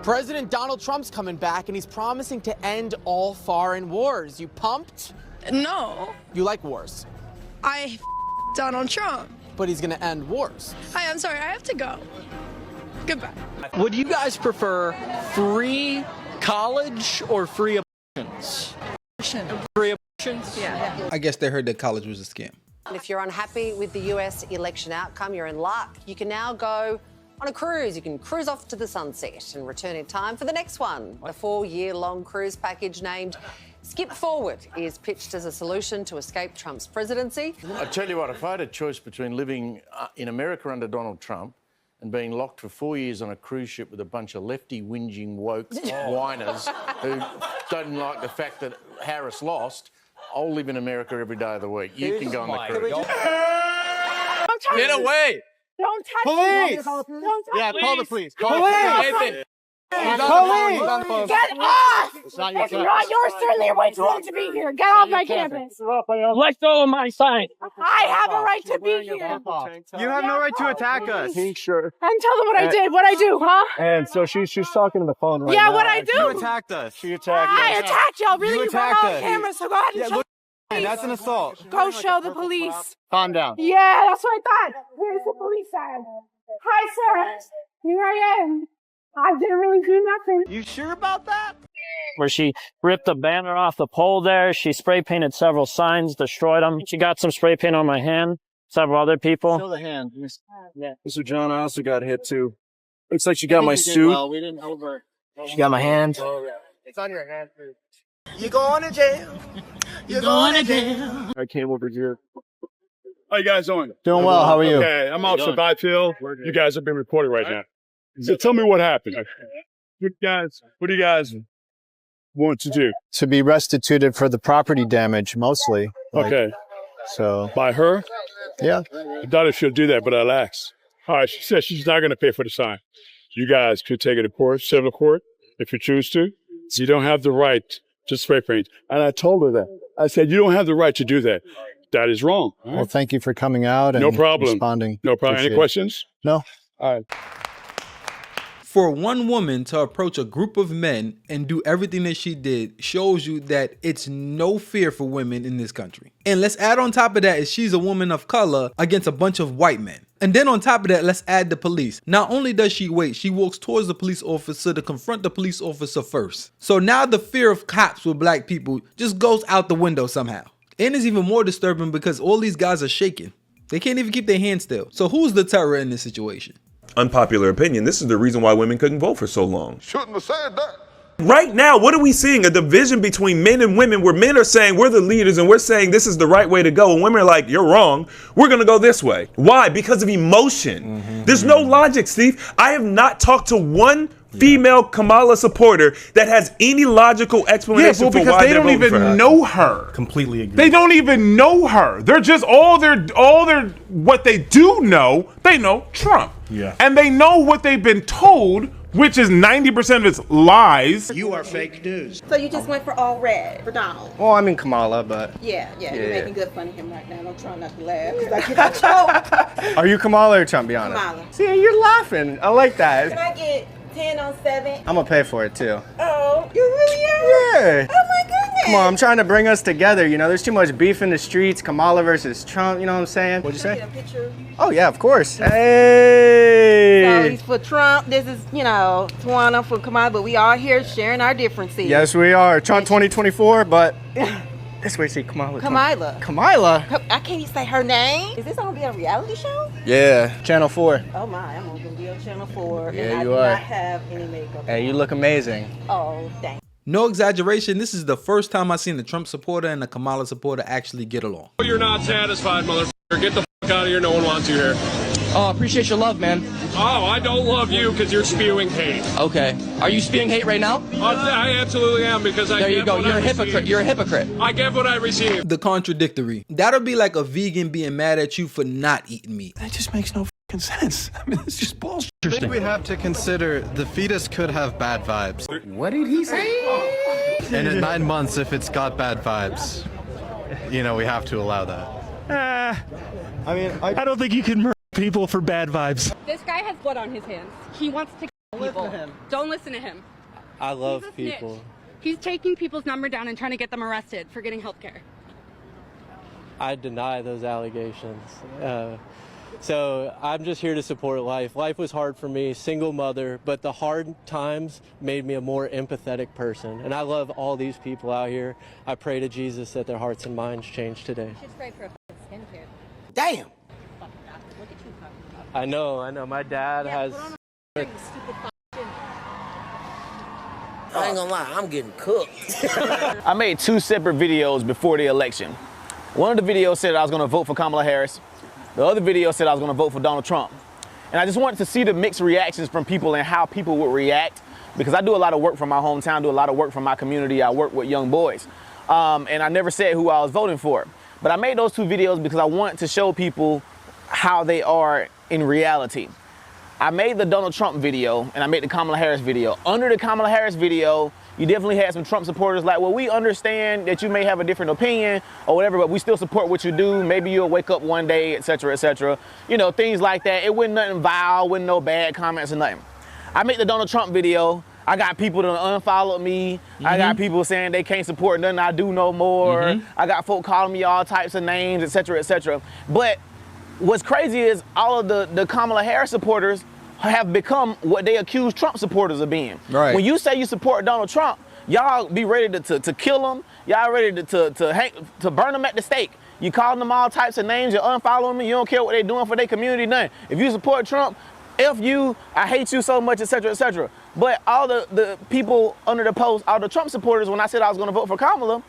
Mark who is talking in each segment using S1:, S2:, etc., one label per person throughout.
S1: President Donald Trump's coming back, and he's promising to end all foreign wars. You pumped?
S2: No.
S1: You like wars?
S2: I Donald Trump.
S1: But he's gonna end wars.
S2: Hi, I'm sorry, I have to go. Goodbye.
S3: Would you guys prefer free college or free abortions? Free abortions?
S2: Yeah.
S4: I guess they heard that college was a scam.
S5: If you're unhappy with the US election outcome, you're in luck. You can now go on a cruise. You can cruise off to the sunset and return in time for the next one. The 4-year-long cruise package named Skip Forward is pitched as a solution to escape Trump's presidency.
S6: I tell you what, if I had a choice between living in America under Donald Trump and being locked for 4 years on a cruise ship with a bunch of lefty whinging woke whiners who don't like the fact that Harris lost, I'll live in America every day of the week. You can go on the cruise.
S3: Get away!
S7: Don't touch
S8: Police!
S7: me. Don't touch
S8: Yeah,
S7: me.
S8: call the police.
S3: Nathan.
S8: Police!
S7: Get off!
S8: It's not your
S7: It's not yours, certainly. You're way too old to be here. Get off my campus.
S8: Let go of my sign.
S7: I have a right to be here.
S8: You have no right to attack us. Pink shirt.
S7: And tell them what I did. What I do, huh?
S8: And so she's talking on the phone right
S7: Yeah,
S8: now.
S7: what I do.
S8: You attacked us. She attacked
S7: I
S8: us.
S7: attacked y'all. Really?
S8: You
S7: You got
S8: attacked
S7: on
S8: us.
S7: camera, so go ahead and show
S8: Hey, that's an assault.
S7: Go show the police.
S8: Calm down.
S7: Yeah, that's what I thought. Here's the police sign. Hi, sir. Here I am. I didn't really do nothing.
S8: You sure about that?
S9: Where she ripped a banner off the pole there. She spray painted several signs, destroyed them. She got some spray paint on my hand, several other people.
S8: Show the hand. Mr. John, I also got hit too. Looks like she got my suit.
S9: Well, we didn't over.
S8: She got my hand.
S1: It's on your hand.
S8: You're going to jail. You're going to jail. I came over here.
S10: How you guys doing?
S8: Doing well. How are you?
S10: Okay, I'm Officer Byfield. You guys are being recorded right now. So tell me what happened. What do you guys want to do?
S8: To be restituted for the property damage, mostly.
S10: Okay.
S8: So.
S10: By her?
S8: Yeah.
S10: I doubt if she'll do that, but I'll ask. All right, she said she's not going to pay for the sign. You guys could take it to court, civil court, if you choose to. You don't have the right to spray paint. And I told her that. I said, you don't have the right to do that. That is wrong.
S8: Well, thank you for coming out and
S10: No problem.
S8: responding.
S10: No problem.
S8: Appreciate
S10: Any
S8: it.
S10: questions?
S8: No.
S10: All right.
S4: For one woman to approach a group of men and do everything that she did shows you that it's no fear for women in this country. And let's add on top of that is she's a woman of color against a bunch of white men. And then on top of that, let's add the police. Not only does she wait, she walks towards the police officer to confront the police officer first. So now the fear of cops with black people just goes out the window somehow. And it's even more disturbing because all these guys are shaking. They can't even keep their hands still. So who's the terror in this situation?
S11: Unpopular opinion, this is the reason why women couldn't vote for so long.
S12: Shouldn't have said that.
S11: Right now, what are we seeing? A division between men and women where men are saying we're the leaders and we're saying this is the right way to go. And women are like, you're wrong. We're going to go this way. Why? Because of emotion. There's no logic, Steve. I have not talked to one female Kamala supporter that has any logical explanation for why they're voting for her.
S10: They don't even know her.
S4: Completely agree.
S10: They don't even know her. They're just all their what they do know, they know Trump.
S4: Yeah.
S10: And they know what they've been told, which is 90% of it's lies.
S8: You are fake news.
S7: So you just went for all red for Donald?
S8: Well, I'm in Kamala, but.
S7: Yeah, you're
S8: Yeah.
S7: making good fun of him right now. I'm trying not to laugh because I get choked.
S8: Are you Kamala or Trump? Be honest.
S7: Kamala.
S8: See, you're laughing. I like that.
S7: Can I get 10 on 7?
S8: I'm gonna pay for it too.
S7: Oh, you really are?
S8: Yeah.
S7: Oh my goodness.
S8: Come on, I'm trying to bring us together. You know, there's too much beef in the streets. Kamala versus Trump. You know what I'm saying? What'd you
S7: Can I
S8: say?
S7: get a picture?
S8: Oh yeah, of course. Hey.
S7: So he's for Trump. This is, Tawana for Kamala, but we all here sharing our differences.
S8: Yes, we are. Trump 2024, but this way say Kamala.
S7: Kamala.
S8: Kamala.
S7: I can't even say her name. Is this gonna be a reality show?
S8: Yeah, Channel 4.
S7: Oh my, I'm gonna be on Channel 4.
S8: Yeah,
S7: and I
S8: you
S7: do
S8: are.
S7: not have any makeup.
S8: Hey, you look amazing.
S7: Oh, dang.
S4: No exaggeration, this is the first time I've seen a Trump supporter and a Kamala supporter actually get along.
S10: You're not satisfied, motherfucker. Get the fuck out of here. No one wants you here.
S3: Oh, appreciate your love, man.
S10: Oh, I don't love you because you're spewing hate.
S3: Okay. Are you spewing hate right now?
S10: I absolutely am because I
S3: There you
S10: get
S3: go.
S10: what
S3: You're
S10: I
S3: a hypocrite.
S10: receive.
S3: You're a hypocrite.
S10: I get what I receive.
S4: The contradictory. That'll be like a vegan being mad at you for not eating meat.
S3: That just makes no fucking sense. I mean, it's just bullshit.
S13: I think we have to consider the fetus could have bad vibes.
S8: What did he say?
S13: And at 9 months, if it's got bad vibes, we have to allow that.
S8: I mean,
S3: I don't think you can murder
S12: people for bad vibes.
S14: This guy has blood on his hands. He wants to kill people. Don't listen to him.
S15: I love
S14: He's a snitch.
S15: people.
S14: He's taking people's number down and trying to get them arrested for getting health care.
S15: I deny those allegations. So I'm just here to support life. Life was hard for me, single mother, but the hard times made me a more empathetic person. And I love all these people out here. I pray to Jesus that their hearts and minds change today.
S14: You should spray for a skincare.
S15: Damn! I know. My dad has...
S16: I ain't gonna lie, I'm getting cooked.
S17: I made 2 separate videos before the election. One of the videos said I was gonna vote for Kamala Harris. The other video said I was gonna vote for Donald Trump. And I just wanted to see the mixed reactions from people and how people would react, because I do a lot of work from my hometown, do a lot of work from my community. I work with young boys. And I never said who I was voting for. But I made those 2 videos because I want to show people how they are in reality. I made the Donald Trump video and I made the Kamala Harris video. Under the Kamala Harris video, you definitely had some Trump supporters like, well, we understand that you may have a different opinion or whatever, but we still support what you do. Maybe you'll wake up one day, etc., etc. You know, things like that. It wasn't nothing vile, wasn't no bad comments or nothing. I made the Donald Trump video. I got people that unfollowed me. I got people saying they can't support nothing I do no more. I got folk calling me all types of names, etc., etc. But what's crazy is all of the Kamala Harris supporters have become what they accuse Trump supporters of being.
S4: Right.
S17: When you say you support Donald Trump, y'all be ready to kill him. Y'all ready to burn him at the stake. You calling them all types of names. You unfollowing them. You don't care what they're doing for their community. Nothing. If you support Trump, F you, I hate you so much, etc., etc. But all the people under the post, all the Trump supporters, when I said I was going to vote for Kamala,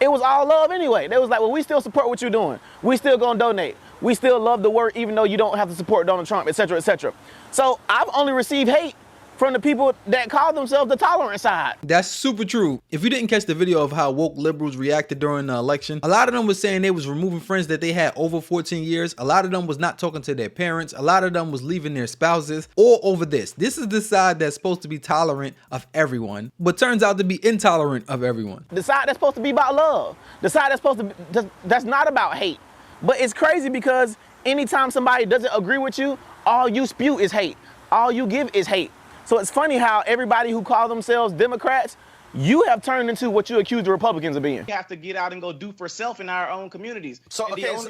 S17: it was all love anyway. They was like, well, we still support what you're doing. We still gonna donate. We still love the work, even though you don't have to support Donald Trump, etc., etc. So I've only received hate from the people that call themselves the tolerant side.
S4: That's super true. If you didn't catch the video of how woke liberals reacted during the election, a lot of them was saying they was removing friends that they had over 14 years. A lot of them was not talking to their parents. A lot of them was leaving their spouses, all over this. This is the side that's supposed to be tolerant of everyone, but turns out to be intolerant of everyone.
S17: The side that's supposed to be about love. The side that's supposed to be, that's not about hate. But it's crazy because anytime somebody doesn't agree with you, all you spew is hate. All you give is hate. So it's funny how everybody who call themselves Democrats, you have turned into what you accuse the Republicans of being.
S18: We have to get out and go do for self in our own communities.
S19: So,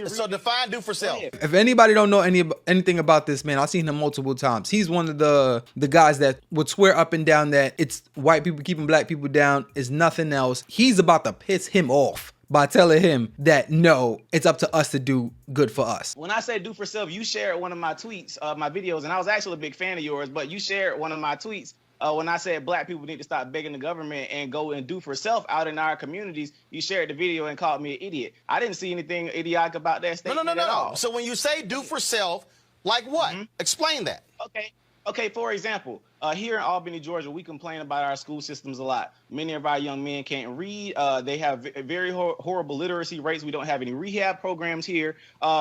S19: so define do for self.
S4: If anybody don't know anything about this man, I've seen him multiple times. He's one of the guys that would swear up and down that it's white people keeping black people down is nothing else. He's about to piss him off by telling him that, no, it's up to us to do good for us.
S18: When I say do for self, you shared one of my tweets, my videos, and I was actually a big fan of yours, but you shared one of my tweets when I said black people need to stop begging the government and go and do for self out in our communities. You shared the video and called me an idiot. I didn't see anything idiotic about that statement at all.
S19: So when you say do for self, like what? Explain that.
S18: Okay, for example, here in Albany, Georgia, we complain about our school systems a lot. Many of our young men can't read. They have very horrible literacy rates. We don't have any rehab programs here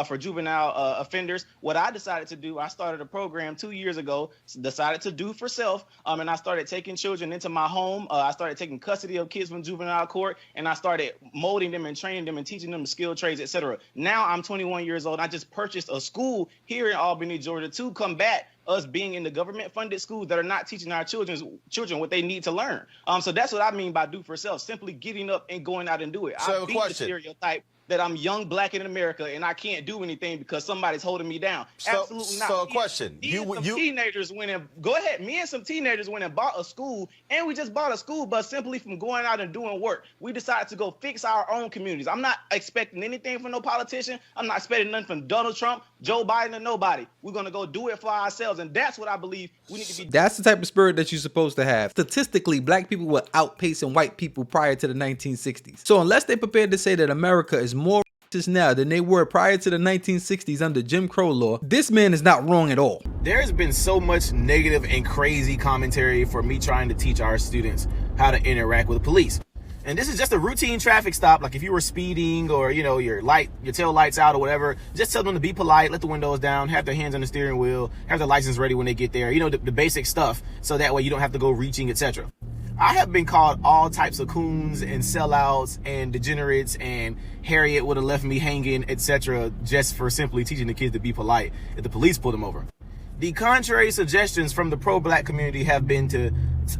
S18: for juvenile offenders. What I decided to do, I started a program 2 years ago, decided to do for self, and I started taking children into my home. I started taking custody of kids from juvenile court, and I started molding them and training them and teaching them skilled trades, etc. Now I'm 21 years old. I just purchased a school here in Albany, Georgia to combat us being in the government-funded schools that are not teaching our children what they need to learn. So that's what I mean by do for self, simply getting up and going out and do it.
S19: So
S18: I beat the stereotype that I'm young, black, in America, and I can't do anything because somebody's holding me down. Absolutely not.
S19: So a question.
S18: Teenagers went and, go ahead, me and some teenagers went and bought a school, and we just bought a school bus simply from going out and doing work. We decided to go fix our own communities. I'm not expecting anything from no politician. I'm not expecting nothing from Donald Trump, Joe Biden, or nobody. We're going to go do it for ourselves, and that's what I believe we need to be.
S4: That's the type of spirit that you're supposed to have. Statistically, black people were outpacing white people prior to the 1960s. So unless they're prepared to say that America is more racist now than they were prior to the 1960s under Jim Crow law, this man is not wrong at all.
S17: There's been so much negative and crazy commentary for me trying to teach our students how to interact with the police. And this is just a routine traffic stop. Like if you were speeding or, you know, your tail lights out or whatever, just tell them to be polite, let the windows down, have their hands on the steering wheel, have their license ready when they get there, you know, the basic stuff. So that way you don't have to go reaching, etc.
S12: I have been called all types of coons and sellouts and degenerates and Harriet would have left me hanging, etc., just for simply teaching the kids to be polite if the police pulled them over. The contrary suggestions from the pro-black community have been to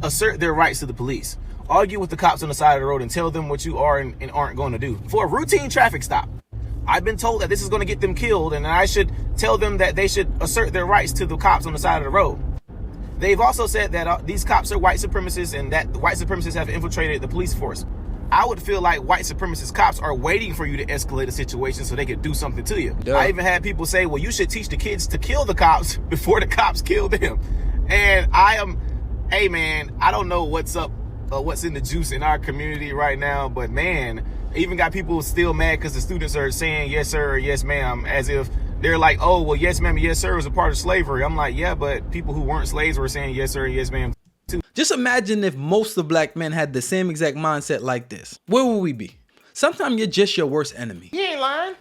S12: assert their rights to the police, argue with the cops on the side of the road and tell them what you are and aren't going to do. For a routine traffic stop, I've been told that this is going to get them killed and I should tell them that they should assert their rights to the cops on the side of the road. They've also said that these cops are white supremacists and that white supremacists have infiltrated the police force. I would feel like white supremacist cops are waiting for you to escalate a situation so they can do something to you. Duh. I even had people say, well, you should teach the kids to kill the cops before the cops kill them. And hey man, I don't know what's up, what's in the juice in our community right now, but man, even got people still mad because the students are saying yes sir or yes ma'am, as if they're like, oh, well, yes ma'am, yes sir was a part of slavery. I'm like, yeah, but people who weren't slaves were saying yes sir and yes ma'am.
S4: Just imagine if most of black men had the same exact mindset like this. Where would we be? Sometimes you're just your worst enemy.
S19: You ain't lying.